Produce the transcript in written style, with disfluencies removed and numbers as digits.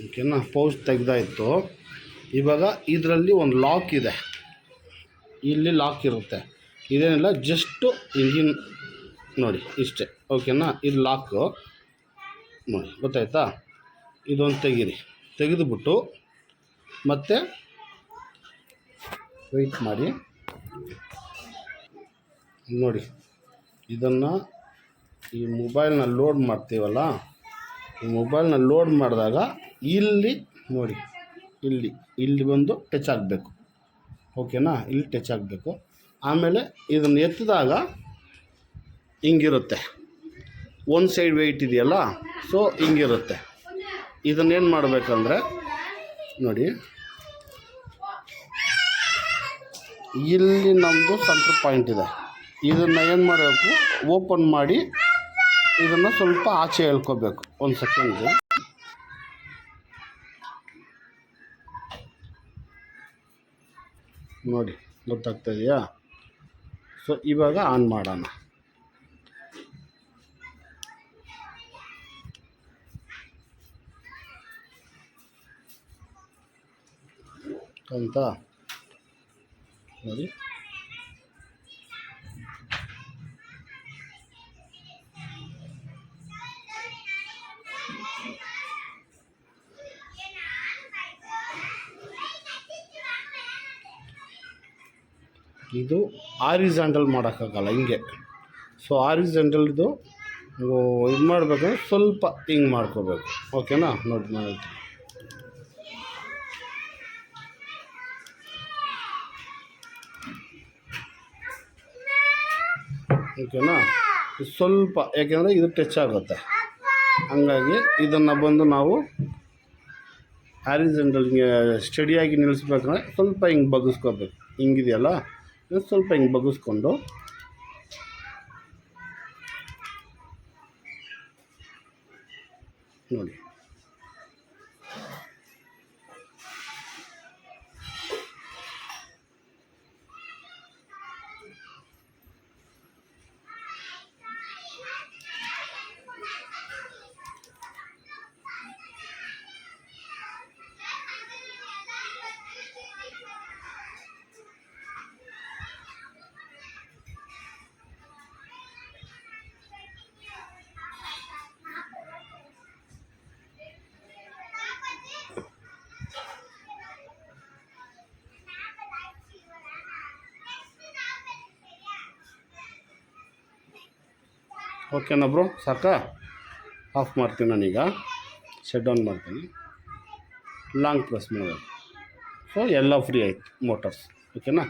ಓಕೆನಾ. ಪೌಚ್ ತೆಗ್ದಾಯಿತು. ಇವಾಗ ಇದರಲ್ಲಿ ಒಂದು ಲಾಕ್ ಇದೆ, ಇಲ್ಲಿ ಲಾಕ್ ಇರುತ್ತೆ. ಇದೇನಿಲ್ಲ, ಜಸ್ಟು ಇಂಜಿನ್ ನೋಡಿ ಇಷ್ಟೇ. ಓಕೆನಾ. ಇದು ಲಾಕು ನೋಡಿ, ಗೊತ್ತಾಯ್ತಾ. ಇದೊಂದು ತೆಗೆದುಬಿಟ್ಟು ಮತ್ತೆ ವೆಯ್ಟ್ ಮಾಡಿ ನೋಡಿ. ಇದನ್ನು ಈ ಮೊಬೈಲ್ನ ಲೋಡ್ ಮಾಡ್ತೀವಲ್ಲ, ಈ ಮೊಬೈಲ್ನ ಲೋಡ್ ಮಾಡಿದಾಗ ಇಲ್ಲಿ ನೋಡಿ, ಇಲ್ಲಿ ಬಂದು ಟಚ್ ಆಗಬೇಕು. ಓಕೆನಾ. ಇಲ್ಲಿ ಟಚ್ ಆಗಬೇಕು. ಆಮೇಲೆ ಇದನ್ನು ಎತ್ತಿದಾಗ ಹಿಂಗಿರುತ್ತೆ, ಒಂದು ಸೈಡ್ ವೆಯ್ಟ್ ಇದೆಯಲ್ಲ, ಸೊ ಹಿಂಗಿರುತ್ತೆ. ಇದನ್ನೇನು ಮಾಡಬೇಕಂದ್ರೆ ನೋಡಿ, ಇಲ್ಲಿ ನಮ್ಮದು ಸೆಂಟ್ರ್ ಪಾಯಿಂಟ್ ಇದೆ. ಇದನ್ನು ಏನು ಮಾಡಬೇಕು, ಓಪನ್ ಮಾಡಿ ಇದನ್ನು ಸ್ವಲ್ಪ ಆಚೆ ಎಳ್ಕೋಬೇಕು. ಒಂದು ಸೆಕೆಂಡ್ಗೆ ನೋಡಿ, ಗೊತ್ತಾಗ್ತಾ ಇದೆಯಾ. ಸೊ ಇವಾಗ ಆನ್ ಮಾಡೋಣ ಅಂತ ನೋಡಿ. ಇದು ಆರಿಜಾಂಟಲ್ ಮಾಡೋಕ್ಕಾಗಲ್ಲ ಹಿಂಗೆ. ಸೊ ಆರಿಜಾಂಟಲ್ ಇದು ಮಾಡಬೇಕಂದ್ರೆ ಸ್ವಲ್ಪ ಹಿಂಗೆ ಮಾಡ್ಕೋಬೇಕು. ಓಕೆನಾ. ನೋಡಿ ನಾನು ಓಕೆನಾ. ಸ್ವಲ್ಪ ಯಾಕೆಂದರೆ ಇದು ಟಚ್ ಆಗುತ್ತೆ, ಹಂಗಾಗಿ ಇದನ್ನು ಬಂದು ನಾವು ಆರಿಜಾಂಟಲ್ ಹಿಂಗೆ ಸ್ಟಡಿಯಾಗಿ ನಿಲ್ಲಿಸ್ಬೇಕಂದ್ರೆ ಸ್ವಲ್ಪ ಹಿಂಗೆ ಬಗ್ಗಿಸ್ಕೋಬೇಕು. ಹಿಂಗಿದೆಯಲ್ಲ, ಸ್ವಲ್ಪ ಹಿಂಗೆ ಬಗ್ಗಿಸ್ಕೊಂಡು ನೋಡಿ. ಓಕೆನಾ ಬ್ರೋ, ಸಾಕಾ. ಆಫ್ ಮಾಡ್ತೀನಿ ನಾನೀಗ, ಶಟ್ ಡೌನ್ ಮಾಡ್ತೀನಿ. ಲಾಂಗ್ ಪ್ರೆಸ್ ಮಾಡೋದು. ಸೊ ಎಲ್ಲ ಫ್ರೀ ಆಯಿತು ಮೋಟರ್ಸ್. ಓಕೆನಾ.